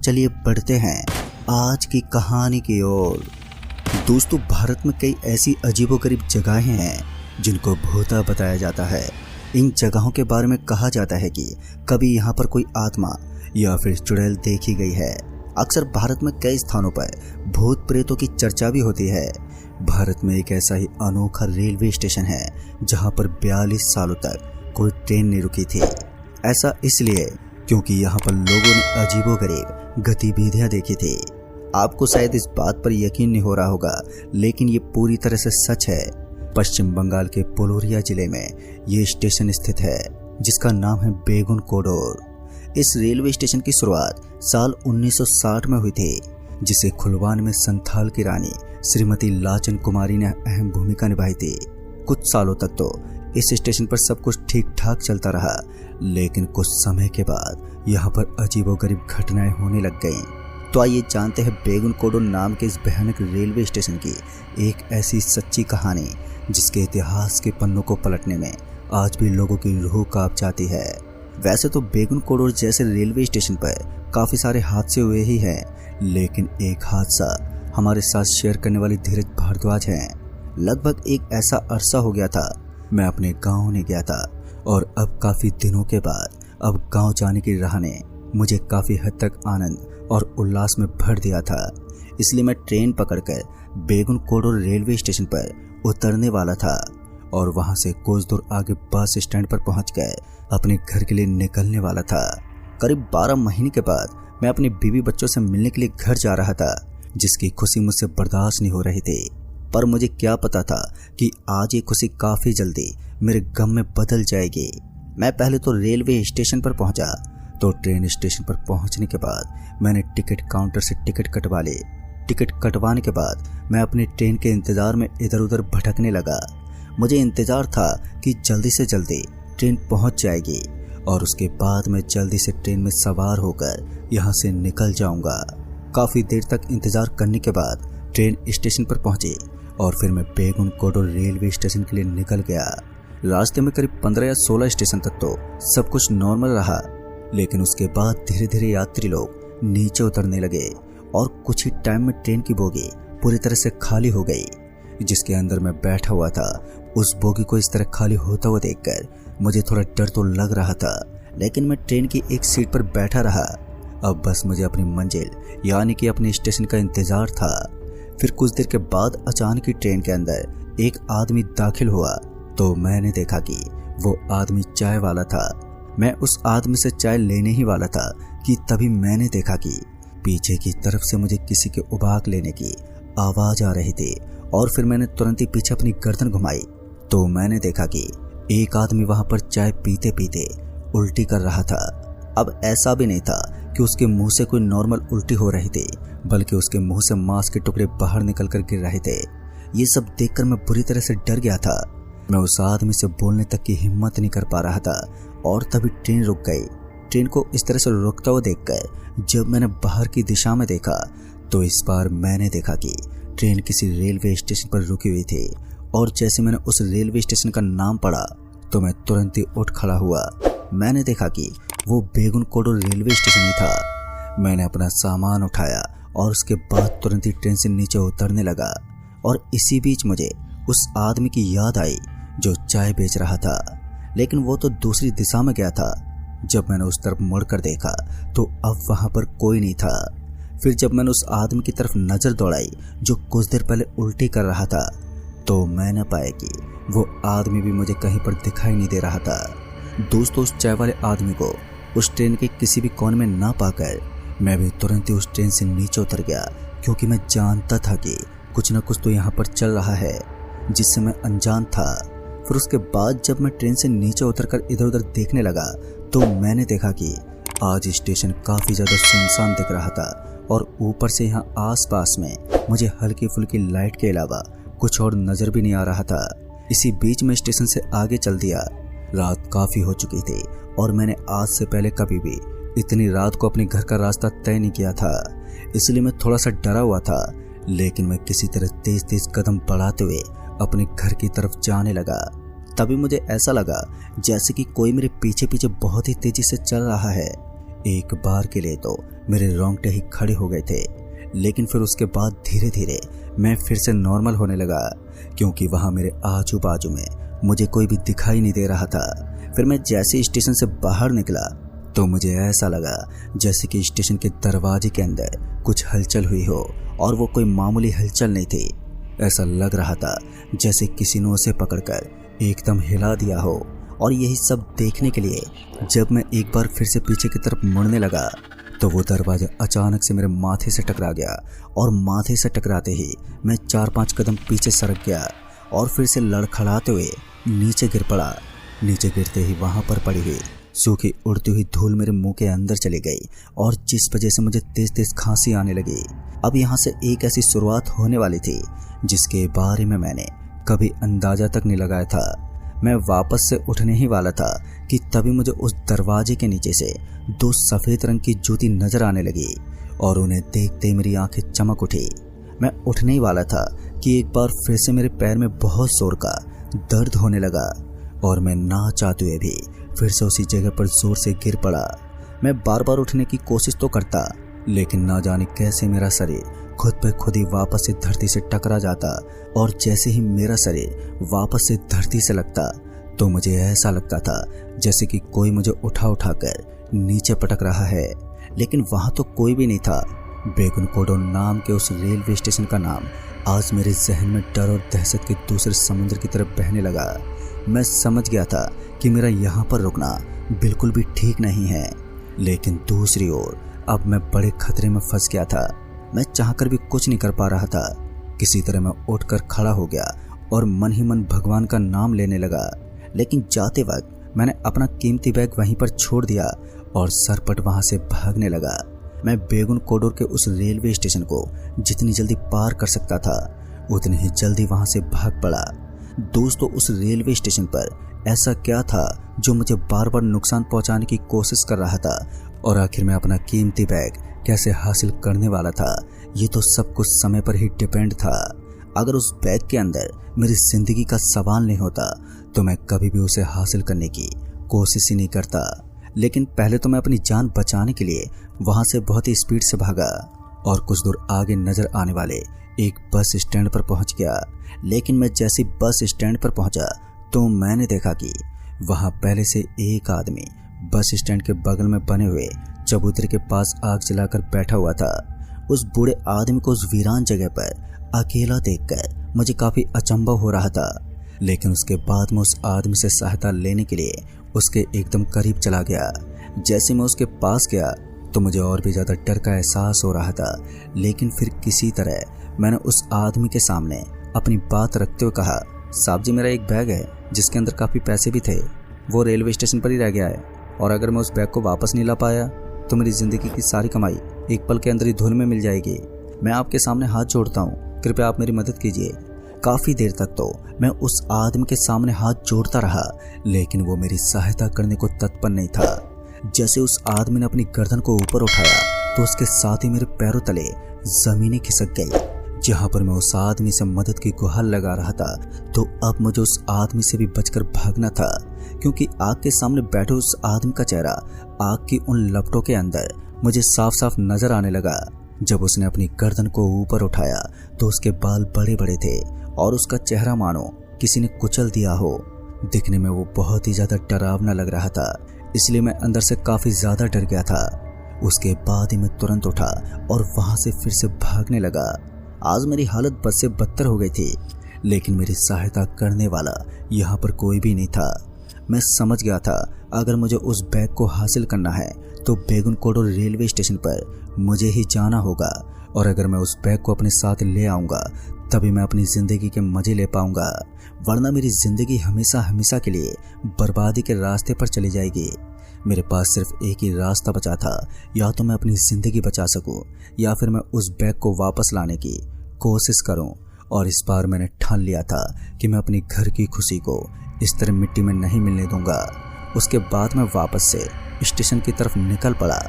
चलिए बढ़ते हैं आज की कहानी की ओर। दोस्तों, भारत में कई ऐसी अजीबोगरीब जगहें हैं जिनको भूता बताया जाता है। इन जगहों के बारे में कहा जाता है कि कभी यहाँ पर कोई आत्मा या फिर चुड़ैल देखी गई है। अक्सर भारत में कई स्थानों पर भूत प्रेतों की चर्चा भी होती है। भारत में एक ऐसा ही अनोखा रेलवे स्टेशन है जहाँ पर 42 सालों तक कोई ट्रेन नहीं रुकी थी। ऐसा इसलिए क्योंकि यहाँ पर लोगों ने अजीबोगरीब गतिविधियाँ देखी थी। आपको शायद इस बात पर यकीन नहीं हो रहा होगा, लेकिन ये पूरी तरह से सच है। पश्चिम बंगाल के पुरुलिया जिले में ये स्टेशन स्थित है जिसका नाम है बेगुन कोडोर। इस रेलवे स्टेशन की शुरुआत साल 1960 में हुई थी, जिसे खुलवान में संथाल की रानी श्रीमती लाचन कुमारी ने अहम भूमिका निभाई थी। कुछ सालों तक तो इस स्टेशन पर सब कुछ ठीक ठाक चलता रहा, लेकिन कुछ समय के बाद यहाँ पर अजीबोगरीब घटनाएं होने लग गईं। तो आइए जानते हैं बेगुन कोडोर नाम के इस भयानक रेलवे स्टेशन की एक ऐसी सच्ची कहानी जिसके इतिहास के पन्नों को पलटने में आज भी लोगों की रूह कांप जाती है। वैसे तो बेगुन कोडोर जैसे रेलवे स्टेशन पर काफी सारे हादसे हुए ही हैं, लेकिन एक हादसा हमारे साथ शेयर करने वाली धीरज भारद्वाज हैं। लगभग एक ऐसा अरसा हो गया था, मैं अपने गांव ने गया था और अब काफी दिनों के बाद अब गांव जाने की राह ने मुझे काफी हद तक आनंद और उल्लास में भर दिया था। इसलिए मैं ट्रेन पकड़कर बेगुन कोडोर रेलवे स्टेशन पर उतरने वाला था और वहां से कुछ दूर आगे बस स्टैंड पर पहुंचकर अपने घर के लिए निकलने वाला था। करीब 12 महीने के बाद मैं अपनी बीवी बच्चों से मिलने के लिए घर जा रहा था, जिसकी खुशी मुझसे बर्दाश्त नहीं हो रही थी। पर मुझे क्या पता था कि आज ये खुशी काफी जल्दी मेरे गम में बदल जाएगी। मैं पहले तो रेलवे स्टेशन पर पहुंचा, तो ट्रेन स्टेशन पर पहुंचने के बाद मैंने टिकट काउंटर से टिकट कटवा ली। टिकट कटवाने के बाद मैं अपनी ट्रेन के इंतजार में इधर उधर भटकने लगा। मुझे इंतजार था कि जल्दी से जल्दी ट्रेन पहुंच जाएगी और उसके बाद मैं जल्दी से ट्रेन में सवार होकर यहाँ से निकल जाऊंगा। काफी देर तक इंतजार करने के बाद ट्रेन स्टेशन पर पहुंची और फिर मैं बेगुन कोडोर रेलवे स्टेशन के लिए निकल गया। रास्ते में करीब 15 या 16 स्टेशन तक तो सब कुछ नॉर्मल रहा, लेकिन उसके बाद धीरे धीरे यात्री लोग नीचे उतरने लगे और कुछ ही टाइम में ट्रेन की बोगी पूरी तरह से खाली हो गई। जिसके अंदर मैं बैठा हुआ था, उस बोगी को इस तरह खाली होता हुआ देखकर मुझे थोड़ा डर तो लग रहा था, लेकिन मैं ट्रेन की एक सीट पर बैठा रहा। अब बस मुझे अपनी मंजिल यानी कि अपने स्टेशन का इंतजार था। फिर कुछ देर के बाद अचानक ही ट्रेन के अंदर एक आदमी दाखिल हुआ, तो मैंने देखा कि वो आदमी चाय वाला था। मैं उस आदमी से चाय लेने ही वाला था कि तभी मैंने देखा कि पीछे की तरफ से मुझे किसी के उबाक लेने की आवाज आ रही थी और फिर मैंने तुरंत ही पीछे अपनी गर्दन घुमाई, तो मैंने देखा कि एक आदमी वहां पर चाय पीते पीते उल्टी कर रहा था। अब ऐसा भी नहीं था कि उसके मुंह से कोई नॉर्मल उल्टी हो रही थी, बल्कि उसके मुंह से मांस के टुकड़े बाहर निकल कर गिर रहे थे। ये सब देखकर मैं बुरी तरह से डर गया था। मैं उस आदमी से बोलने तक की हिम्मत नहीं कर पा रहा था और तभी ट्रेन रुक गई। ट्रेन को इस तरह से रुकता हुआ देखकर जब मैंने बाहर की दिशा में देखा, तो इस बार मैंने देखा कि ट्रेन किसी रेलवे स्टेशन पर रुकी हुई थी और जैसे मैंने उस रेलवे स्टेशन का नाम पढ़ा, तो मैं तुरंत ही उठ खड़ा हुआ। मैंने देखा कि वो बेगुन कोडोर रेलवे स्टेशन ही था। मैंने अपना सामान उठाया और उसके बाद तुरंत ही ट्रेन से नीचे उतरने लगा और इसी बीच मुझे उस आदमी की याद आई जो चाय बेच रहा था, लेकिन वो तो दूसरी दिशा में गया था। जब मैंने उस तरफ मुड़कर देखा तो अब वहां पर कोई नहीं था। फिर जब मैंने उस आदमी की तरफ नजर दौड़ाई जो कुछ देर पहले उल्टी कर रहा था, तो मैंने पाया कि वो आदमी भी मुझे कहीं पर दिखाई नहीं दे रहा था। दोस्तों, उस चाय वाले आदमी को उस ट्रेन के किसी भी कोने में ना पाकर मैं भी तुरंत ही उस ट्रेन से नीचे उतर गया, क्योंकि मैं जानता था कि कुछ न कुछ तो यहाँ पर चल रहा है जिससे मैं अनजान था। फिर उसके बाद जब मैं ट्रेन से नीचे उतरकर इधर उधर देखने लगा, तो मैंने देखा कि आज स्टेशन काफी ज्यादा सुनसान दिख रहा था और ऊपर से यहाँ आसपास में मुझे हल्की फुल्की लाइट के अलावा कुछ और नजर भी नहीं आ रहा था। इसी बीच में स्टेशन से आगे चल दिया। रात काफी हो चुकी थी और मैंने आज से पहले कभी भी इतनी रात को अपने घर का रास्ता तय नहीं किया था, इसलिए मैं थोड़ा सा डरा हुआ था। लेकिन मैं किसी तरह तेज तेज कदम बढ़ाते हुए अपने घर की तरफ जाने लगा। तभी मुझे ऐसा लगा जैसे कि कोई मेरे पीछे पीछे बहुत ही तेजी से चल रहा है। एक बार के लिए तो मेरे रोंगटे ही खड़े हो गए थे, लेकिन फिर उसके बाद धीरे धीरे मैं फिर से नॉर्मल होने लगा, क्योंकि वहां मेरे आजू बाजू में मुझे कोई भी दिखाई नहीं दे रहा था। फिर मैं जैसे स्टेशन से बाहर निकला तो मुझे ऐसा लगा जैसे कि स्टेशन के दरवाजे के अंदर कुछ हलचल हुई हो, और वो कोई मामूली हलचल नहीं थी। ऐसा लग रहा था जैसे किसी ने उसे पकड़कर एकदम हिला दिया हो। और यही सब देखने के लिए जब मैं एक बार फिर से पीछे की तरफ मुड़ने लगा तो वो दरवाजा अचानक से मेरे माथे से टकरा गया, और माथे से टकराते ही मैं 4-5 कदम पीछे सरक गया और फिर से लड़खड़ाते हुए नीचे गिर पड़ा। नीचे गिरते ही वहां पर पड़ी हुई सूखी उड़ती हुई धूल मेरे मुंह के अंदर चली गई, और जिस वजह से मुझे तेज तेज खांसी आने लगी। अब यहाँ से एक ऐसी शुरुआत होने वाली थी जिसके बारे में मैंने कभी अंदाजा तक नहीं लगाया था। मैं वापस से उठने ही वाला था कि तभी मुझे उस दरवाजे के नीचे से 2 सफेद रंग की जूती नजर आने लगी, और उन्हें देखते ही मेरी आंखें चमक उठी। मैं उठने ही वाला था कि एक बार फिर से मेरे पैर में बहुत जोर का दर्द होने लगा, और मैं ना चाहते हुए भी फिर से उसी जगह पर जोर से गिर पड़ा। मैं बार बार उठने की कोशिश तो करता, लेकिन ना जाने कैसे मेरा शरीर खुद पे खुद ही वापस से धरती से टकरा जाता, और जैसे ही मेरा शरीर वापस से धरती से लगता तो मुझे ऐसा लगता था जैसे कि कोई मुझे उठा कर नीचे पटक रहा है। लेकिन वहां तो कोई भी नहीं था। बेगुनकोडो नाम के उस रेलवे स्टेशन का नाम आज मेरे जहन में डर और दहशत के दूसरे समुद्र की तरफ बहने लगा। मैं समझ गया था कि मेरा यहाँ पर रुकना बिल्कुल भी ठीक नहीं है, लेकिन दूसरी ओर अब मैं बड़े खतरे में फंस गया था। मैं चाहकर भी कुछ नहीं कर पा रहा था। किसी तरह मैं उठकर खड़ा हो गया और मन ही मन भगवान का नाम लेने लगा, लेकिन जाते वक्त मैंने अपना कीमती बैग वहीं पर छोड़ दिया और सरपट वहां से भागने लगा। मैं बेगुनकोडो के उस रेलवे स्टेशन को जितनी जल्दी पार कर सकता था उतनी ही जल्दी वहां से भाग पड़ा। दोस्तों, उस रेलवे स्टेशन पर ऐसा क्या था जो मुझे बार बार नुकसान पहुंचाने की कोशिश कर रहा था, और आखिर मैं अपना कीमती बैग कैसे हासिल करने वाला था, ये तो सब कुछ समय पर ही डिपेंड था। अगर उस बैग के अंदर मेरी जिंदगी का सवाल नहीं होता तो मैं कभी भी उसे हासिल करने की कोशिश ही नहीं करता। लेकिन पहले तो मैं अपनी जान बचाने के लिए वहां से बहुत ही स्पीड से भागा और कुछ दूर आगे नजर आने वाले एक बस स्टैंड पर पहुंच गया। लेकिन मैं जैसे बस स्टैंड पर पहुंचा तो मैंने देखा कि वहां पहले से एक आदमी बस स्टैंड के बगल में बने हुए चबूतरे के पास आग जलाकर बैठा हुआ था। उस बूढ़े आदमी को उस वीरान जगह पर अकेला देखकर मुझे काफी अचंभा हो रहा था, लेकिन उसके बाद मैं उस आदमी से सहायता लेने के लिए उसके एकदम करीब चला गया। जैसे मैं उसके पास गया तो मुझे और भी ज्यादा डर का एहसास हो रहा था, लेकिन फिर किसी तरह मैंने उस आदमी के सामने अपनी बात रखते हुए कहा, साहब जी, मेरा एक बैग है जिसके अंदर काफी पैसे भी थे, वो रेलवे स्टेशन पर ही रह गया है, और अगर मैं उस बैग को वापस नहीं ला पाया तो मेरी जिंदगी की सारी कमाई एक पल के अंदर ही धूल में मिल जाएगी। मैं आपके सामने हाथ जोड़ता हूँ, कृपया आप मेरी मदद कीजिए। काफी देर तक तो मैं उस आदमी के सामने हाथ जोड़ता रहा, लेकिन वो मेरी सहायता करने को तत्पर नहीं था। जैसे उस आदमी ने अपनी गर्दन को ऊपर उठाया तो उसके साथ ही मेरे पैरों तले जमीनें खिसक गई। जहां पर मैं उस आदमी से मदद की गुहार लगा रहा था तो अब मुझे उस आदमी से भी बचकर भागना था, क्योंकि आग के सामने बैठे उस आदमी का चेहरा आग की उन लपटों के अंदर मुझे साफ साफ नजर आने लगा। जब उसने अपनी गर्दन को ऊपर उठाया तो उसके बाल बड़े बड़े थे और उसका चेहरा मानो किसी ने कुचल दिया हो। दिखने में वो बहुत ही ज्यादा डरावना लग रहा था, इसलिए मैं अंदर से काफी ज्यादा डर गया था। उसके बाद ही मैं तुरंत उठा और वहां से फिर से भागने लगा। आज मेरी हालत बद से बदतर हो गई थी, लेकिन मेरी सहायता करने वाला यहाँ पर कोई भी नहीं था। मैं समझ गया था अगर मुझे उस बैग को हासिल करना है तो बेगुनकोडो रेलवे स्टेशन पर मुझे ही जाना होगा, और अगर मैं उस बैग को अपने साथ ले आऊंगा तभी मैं अपनी जिंदगी के मजे ले पाऊंगा, वरना मेरी जिंदगी हमेशा हमेशा के लिए बर्बादी के रास्ते पर चली जाएगी। मेरे पास सिर्फ एक ही रास्ता बचा था, या तो मैं अपनी जिंदगी बचा सकूं या फिर मैं उस बैग को वापस लाने की कोशिश करूं। और इस बार मैंने ठान लिया था कि मैं अपनी घर की खुशी को इस तरह मिट्टी में नहीं मिलने दूंगा। उसके बाद मैं वापस से स्टेशन की तरफ निकल पड़ा।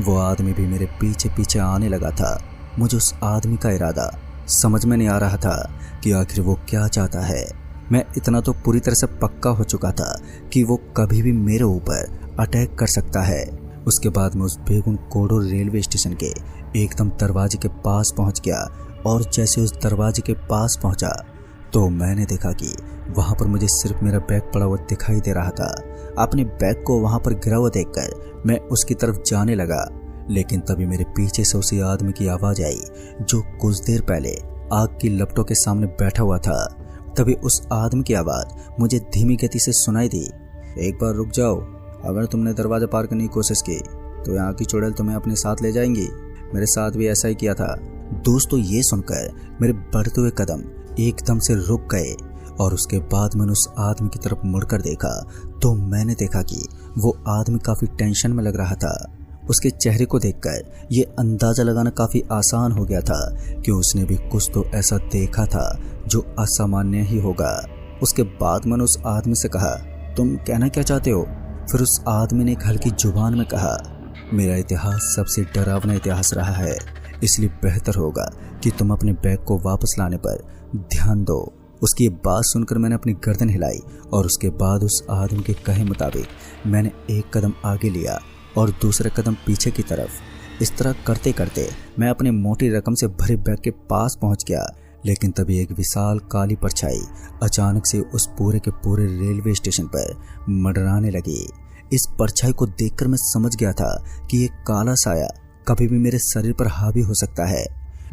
वो आदमी भी मेरे पीछे पीछे आने लगा था। मुझे उस आदमी का इरादा समझ में नहीं आ रहा था कि आखिर वो क्या चाहता है। मैं इतना तो पूरी तरह से पक्का हो चुका था कि वो कभी भी मेरे ऊपर अटैक कर सकता है। उसके बाद मैं उस बेगुन कोडो रेलवे स्टेशन के एकदम दरवाजे के पास पहुंच गया और जैसे उस दरवाजे के पास पहुंचा तो मैंने देखा कि वहां पर मुझे सिर्फ मेरा बैग पड़ा हुआ दिखाई दे रहा था। अपने बैग को वहां पर गिरा हुआ देखकर मैं उसकी तरफ जाने लगा, लेकिन तभी मेरे पीछे से उसी आदमी की आवाज आई जो कुछ देर पहले आग की लपटों के सामने बैठा हुआ था। तभी उस आदमी की आवाज मुझे धीमी गति से सुनाई दी। एक बार रुक जाओ, अगर तुमने दरवाजा पार करने की कोशिश की तो यहाँ की चुड़ैल तुम्हें अपने साथ ले जाएंगी। मेरे साथ भी ऐसा ही किया था। दोस्तों, ये सुनकर मेरे बढ़ते हुए कदम एकदम से रुक गए और उसके बाद मैंने उस आदमी की तरफ मुड़कर देखा तो मैंने देखा कि वो आदमी काफी टेंशन में लग रहा था। उसके चेहरे को देखकर ये अंदाजा लगाना काफी आसान हो गया था कि उसने भी कुछ तो ऐसा देखा था जो असामान्य ही होगा। उसके बाद मैंने उस आदमी से कहा, तुम कहना क्या चाहते हो? फिर उस आदमी ने एक हल्की जुबान में कहा, मेरा इतिहास सबसे डरावना इतिहास रहा है, इसलिए बेहतर होगा कि तुम अपने बैग को वापस लाने पर ध्यान दो। उसकी ये बात सुनकर मैंने अपनी गर्दन हिलाई और उसके बाद उस आदमी के कहे मुताबिक मैंने एक कदम आगे लिया और दूसरा कदम पीछे की तरफ। इस तरह करते करते मैं अपने मोटी रकम से भरे बैग के पास पहुंच गया, लेकिन तभी एक विशाल काली परछाई अचानक से उस पूरे के पूरे रेलवे स्टेशन पर मंडराने लगी। इस परछाई को देखकर मैं समझ गया था कि ये काला साया कभी भी मेरे शरीर पर हावी हो सकता है।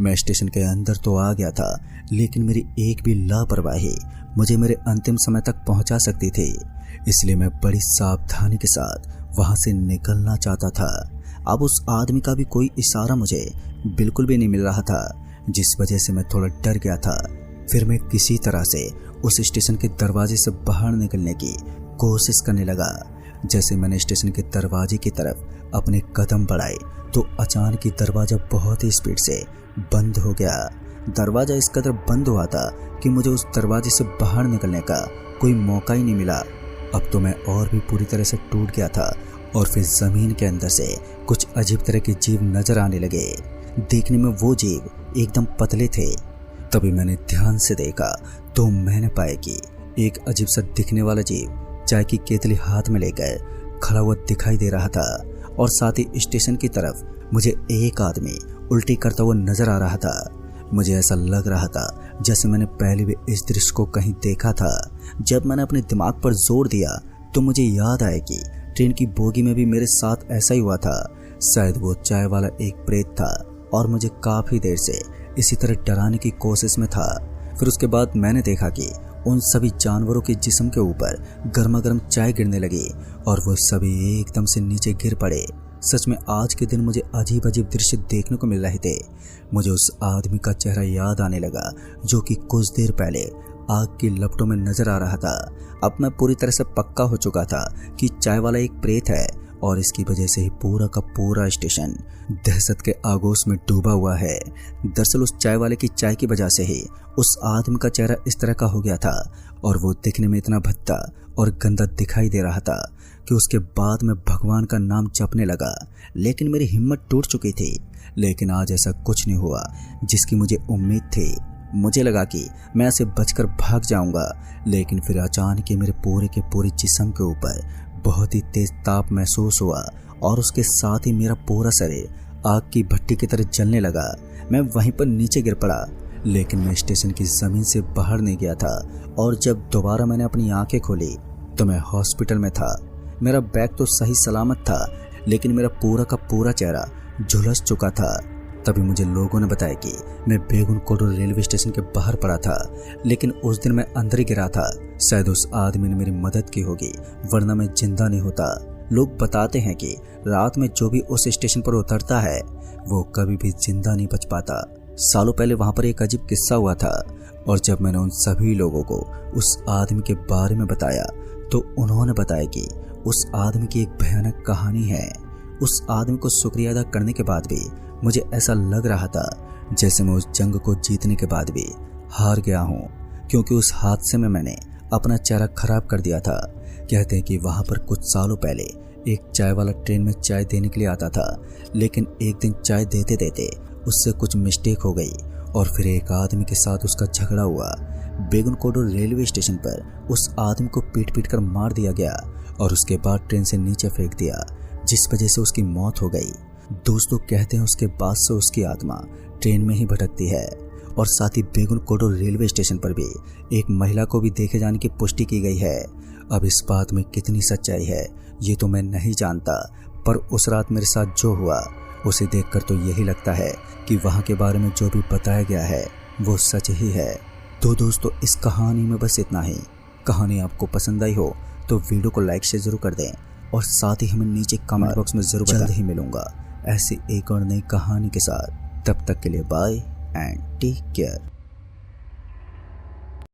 मैं स्टेशन के अंदर तो आ गया था, लेकिन मेरी एक भी लापरवाही मुझे मेरे अंतिम समय तक पहुंचा सकती थी, इसलिए मैं बड़ी सावधानी के साथ वहां से निकलना चाहता था। अब उस आदमी का भी कोई इशारा मुझे बिल्कुल भी नहीं मिल रहा था, जिस वजह से मैं थोड़ा डर गया था। फिर मैं किसी तरह से उस स्टेशन के दरवाजे से बाहर निकलने की कोशिश करने लगा। जैसे मैंने स्टेशन के दरवाजे की तरफ अपने कदम बढ़ाए तो अचानक ही दरवाजा बहुत ही स्पीड से बंद हो गया। दरवाजा इस कदर बंद हुआ था कि मुझे उस दरवाजे से बाहर निकलने का कोई मौका ही नहीं मिला। अब तो मैं और भी पूरी तरह से टूट गया था और फिर जमीन के अंदर से कुछ अजीब तरह के जीव नजर आने लगे। देखने में वो जीव एकदम पतले थे। तभी मैंने ध्यान से देखा तो मैंने पाया कि एक अजीब सा दिखने वाला जीव चाय की केतली हाथ में लेकर खड़ा हुआ दिखाई दे रहा था और साथ ही स्टेशन की तरफ मुझे एक आदमी उल्टी करता हुआ नजर आ रहा था। मुझे ऐसा लग रहा था जैसे मैंने पहले भी इस दृश्य को कहीं देखा था। जब मैंने अपने दिमाग पर जोर दिया तो मुझे याद आया कि ट्रेन की बोगी में भी मेरे साथ ऐसा ही हुआ था। शायद वो चाय वाला एक प्रेत था और मुझे काफी देर से इसी तरह डराने की कोशिश में था। फिर उसके बाद मैंने देखा कि उन सभी जानवरों के जिस्म के ऊपर गर्मा गर्म चाय गिरने लगी और वो सभी एकदम से नीचे गिर पड़े। सच में आज के दिन मुझे अजीब अजीब दृश्य देखने को मिल रहे थे। मुझे उस आदमी का चेहरा याद आने लगा जो कि कुछ देर पहले आग की लपटों में नजर आ रहा था। अब मैं पूरी तरह से पक्का हो चुका था कि चाय वाला एक प्रेत है और इसकी वजह से ही पूरा का पूरा स्टेशन दहशत के आगोश में डूबा हुआ है। दरअसल उस चाय वाले की चाय की वजह से ही उस आदमी का चेहरा इस तरह का हो गया था और वो दिखने में इतना भद्दा और गंदा दिखाई दे रहा था कि उसके बाद मैं भगवान का नाम जपने लगा। लेकिन मेरी हिम्मत टूट चुकी थी। लेकिन आज ऐसा कुछ नहीं हुआ जिसकी मुझे उम्मीद थी। मुझे लगा कि मैं ऐसे बचकर भाग जाऊंगा, लेकिन फिर अचानक ही मेरे पूरे के पूरे जिस्म के ऊपर बहुत ही तेज ताप महसूस हुआ और उसके साथ ही मेरा पूरा शरीर आग की भट्टी की तरह जलने लगा। मैं वहीं पर नीचे गिर पड़ा, लेकिन मैं स्टेशन की जमीन से बाहर नहीं गया था और जब दोबारा मैंने अपनी आंखें खोली तो मैं हॉस्पिटल में था। मेरा बैग तो सही सलामत था, लेकिन मेरा पूरा का पूरा चेहरा झुलस चुका था। तभी मुझे लोगों ने बताया कि मैं बेगुन कोडो रेलवे स्टेशन के बाहर पड़ा था, लेकिन उस दिन मैं अंदर ही गिरा था। शायद उस आदमी ने मेरी मदद की होगी, वरना मैं जिंदा नहीं होता। लोग बताते हैं कि रात में जो भी उस स्टेशन पर उतरता है वो कभी भी जिंदा नहीं बच पाता। सालों पहले वहां पर एक अजीब किस्सा हुआ था और जब मैंने उन सभी लोगों को उस आदमी के बारे में बताया तो उन्होंने बताया कि उस आदमी की एक भयानक कहानी है। उस आदमी को शुक्रिया अदा करने के बाद भी मुझे ऐसा लग रहा था जैसे मैं उस जंग को जीतने के बाद भी हार गया हूँ, क्योंकि उस हादसे में मैंने अपना चेहरा खराब कर दिया था। कहते हैं कि वहां पर कुछ सालों पहले एक चाय वाला ट्रेन में चाय देने के लिए आता था, लेकिन एक दिन चाय देते देते उससे कुछ मिस्टेक हो गई और फिर एक आदमी के साथ उसका झगड़ा हुआ। बेगुन कोडो रेलवे स्टेशन पर उस आदमी को पीट पीट कर मार दिया गया और उसके बाद ट्रेन से नीचे फेंक दिया, जिस वजह से उसकी मौत हो गई। दोस्तों कहते हैं उसके बाद से उसकी आत्मा ट्रेन में ही भटकती है और साथ ही बेगुन कोडो रेलवे स्टेशन पर भी एक महिला को भी देखे जाने की पुष्टि की गई है। अब इस बात में कितनी सच्चाई है ये तो मैं नहीं जानता, पर उस रात मेरे साथ जो हुआ उसे देखकर तो यही लगता है कि वहाँ के बारे में जो भी बताया गया है वो सच ही है। तो दोस्तों इस कहानी में बस इतना ही। कहानी आपको पसंद आई हो तो वीडियो को लाइक शेयर जरूर कर दें और साथ ही हमें नीचे कमेंट बॉक्स में जरूर जल्द ही मिलूंगा ऐसी एक और नई कहानी के साथ। तब तक के लिए बाय एंड टेक केयर।